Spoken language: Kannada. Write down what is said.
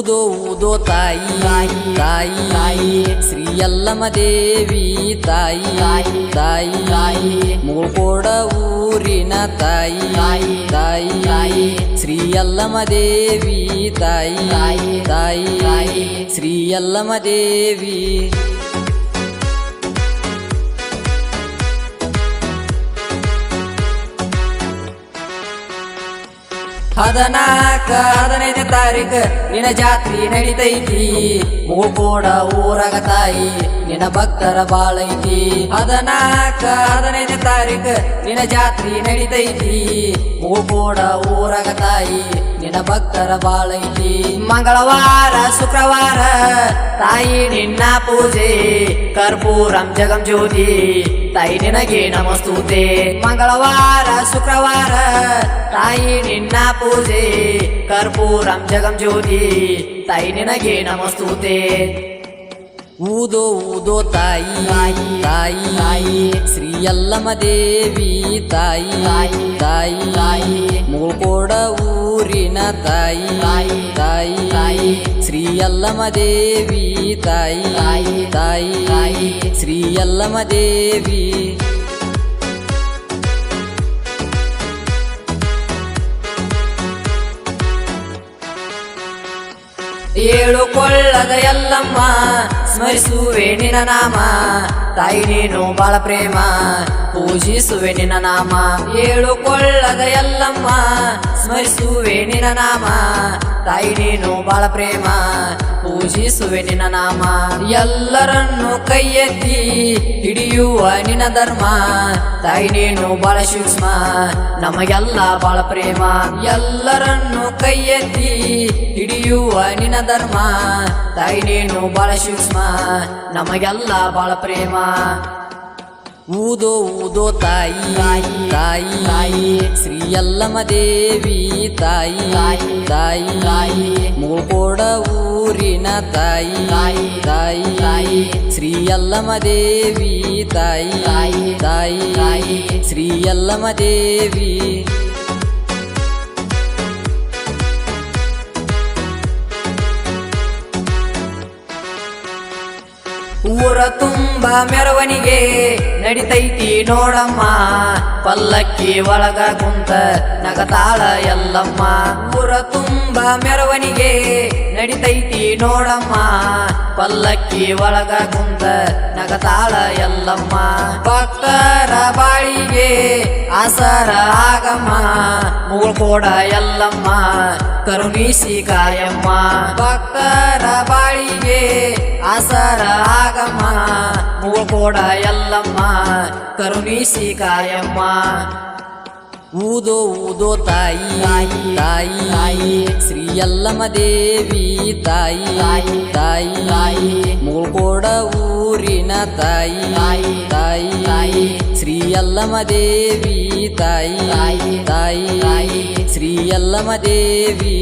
ಊದೋ ಊದೋ ತಾಯಿ ತಾಯಿ ಶ್ರೀ ಯಲ್ಲಮ್ಮ ದೇವಿ ತಾಯಿ ತಾಯಿ ಮುಗೋಡ ಊರಿನ ತಾಯಿ ತಾಯಿ ಶ್ರೀ ಯಲ್ಲಮ್ಮ ದೇವಿ ತಾಯಿ ತಾಯಿ ಶ್ರೀ ಯಲ್ಲಮ್ಮ ದೇವಿ ಹದಿನೈದನೇ ತಾರೀಕು ನಿನ್ನ ಜಾತ್ರಿ ನಡಿತೈತಿ ಮುಗೋಡ ಊರಾಗ ತಾಯಿ ನಿನ್ನ ಭಕ್ತರ ಬಾಳೈತಿ ಹದಿನೈದನೇ ತಾರೀಕು ನಿನ್ನ ಜಾತ್ರಿ ನಡಿತೈತಿ ಮುಗೋಡ ಊರಾಗ ತಾಯಿ ನಿನ್ನ ಭಕ್ತರ ಬಾಳೈತಿ ಮಂಗಳವಾರ ಶುಕ್ರವಾರ ತಾಯಿ ನಿನ್ನ ಪೂಜೆ ಕರ್ಪೂರಂ ಜಗಂ ಜ್ಯೋತಿ ತಾಯಿ ನಿನಗೆ ನಮಸ್ತುತೆ ಮಂಗಳವಾರ ಶುಕ್ರವಾರ ತಾಯಿ ನಿನ್ನ ಪೂಜೆ ಕರ್ಪೂರಂ ಜಗಂ ಜ್ಯೋತಿ ತಾಯಿ ನಿನಗೆ ನಮಸ್ತುತೆ ಊದೋ ಊದೋ ತಾಯಿ ತಾಯಿ ಶ್ರೀ ಯಲ್ಲಮ್ಮ ದೇವಿ ತಾಯಿ ತಾಯಿ ಮುಗೋಡ ಊರಿನ ತಾಯಿ ತಾಯಿ ಶ್ರೀ ಯಲ್ಲಮ್ಮ ದೇವಿ ತಾಯಿ ತಾಯಿ ಶ್ರೀ ಯಲ್ಲಮ್ಮ ದೇವಿ ಏಳು ಕೊಳ್ಳದ ಯಲ್ಲಮ್ಮ ಸ್ಮರಿಸುವೆ ನಿನ್ನ ನಾಮ ತಾಯಿ ನೀನು ಬಾಳ ಪ್ರೇಮ ಪೂಜಿಸುವೆ ನಿನ್ನ ನಾಮ ಏಳು ಕೊಳ್ಳದ ಯಲ್ಲಮ್ಮ ಸ್ಮರಿಸುವೆ ನಿನ್ನ ನಾಮ ತಾಯಿ ನೀನು ಬಾಳ ಪ್ರೇಮ ಪೂಜಿಸುವೆ ನಿನ್ನ ನಾಮ ಎಲ್ಲರನ್ನು ಕೈ ಎತ್ತಿ ಹಿಡಿಯುವ ನಿನ್ನ ಧರ್ಮ ತಾಯಿ ನೀನು ಬಾಳ ಸೂಕ್ಷ್ಮ ನಮಗೆಲ್ಲ ಬಾಳ ಪ್ರೇಮ ಎಲ್ಲರನ್ನು ಕೈ ಎತ್ತಿ ಹಿಡಿಯುವ ನಿನ್ನ ಧರ್ಮ ತಾಯಿ ನೀನು ಬಾಳ ಸೂಕ್ಷ್ಮ ನಮಗೆಲ್ಲ ಬಾಳ ಪ್ರೇಮ ಊದೋ ಊದೋ ತಾಯಿ ತಾಯಿ ಶ್ರೀ ಯಲ್ಲಮ್ಮ ದೇವಿ ತಾಯಿ ತಾಯಿ ಮುಗೋಡ ಊರಿನ ತಾಯಿ ತಾಯಿ ಶ್ರೀ ಯಲ್ಲಮ್ಮ ದೇವಿ ತಾಯಿ ತಾಯಿ ಶ್ರೀ ಯಲ್ಲಮ್ಮ ದೇವಿ ಊರ ತುಂಬ ಮೆರವಣಿಗೆ ನಡಿತೈತಿ ನೋಡಮ್ಮ ಪಲ್ಲಕ್ಕಿ ಒಳಗ ಕುಂತ ನಗತಾಳ ಯಲ್ಲಮ್ಮ ಊರ ತುಂಬ ಮೆರವಣಿಗೆ ನಡಿತೈತಿ ನೋಡಮ್ಮ ಪಲ್ಲಕ್ಕಿ ಒಳಗ ಕುಂತ ನಗತಾಳ ಯಲ್ಲಮ್ಮ ಭಕ್ತರ ಬಾಳಿಗೆ ಆಸರ ಆಗಮ್ಮ ಮುಗೋಡ ಯಲ್ಲಮ್ಮ ಕರುಣಿಸಿ ಕಾಯಮ್ಮ ಭಕ್ತರ ಬಾಳಿಗೆ ಆಸರ ಆಗಮ್ಮ ಮುಗೋಡ ಯಲ್ಲಮ್ಮ ಕರುಣಿಸಿ ಕಾಯಮ್ಮ ಊದೋ ಊದೋ ತಾಯಿ ತಾಯಿ ಶ್ರೀ ಯಲ್ಲಮ್ಮ ದೇವಿ ತಾಯಿ ತಾಯಿ ಮುಗೋಡ ಊರಿನ ತಾಯಿ ತಾಯಿ ಶ್ರೀ ಯಲ್ಲಮ್ಮ ದೇವಿ ತಾಯಿ ತಾಯಿ ಶ್ರೀ ಯಲ್ಲಮ್ಮ ದೇವಿ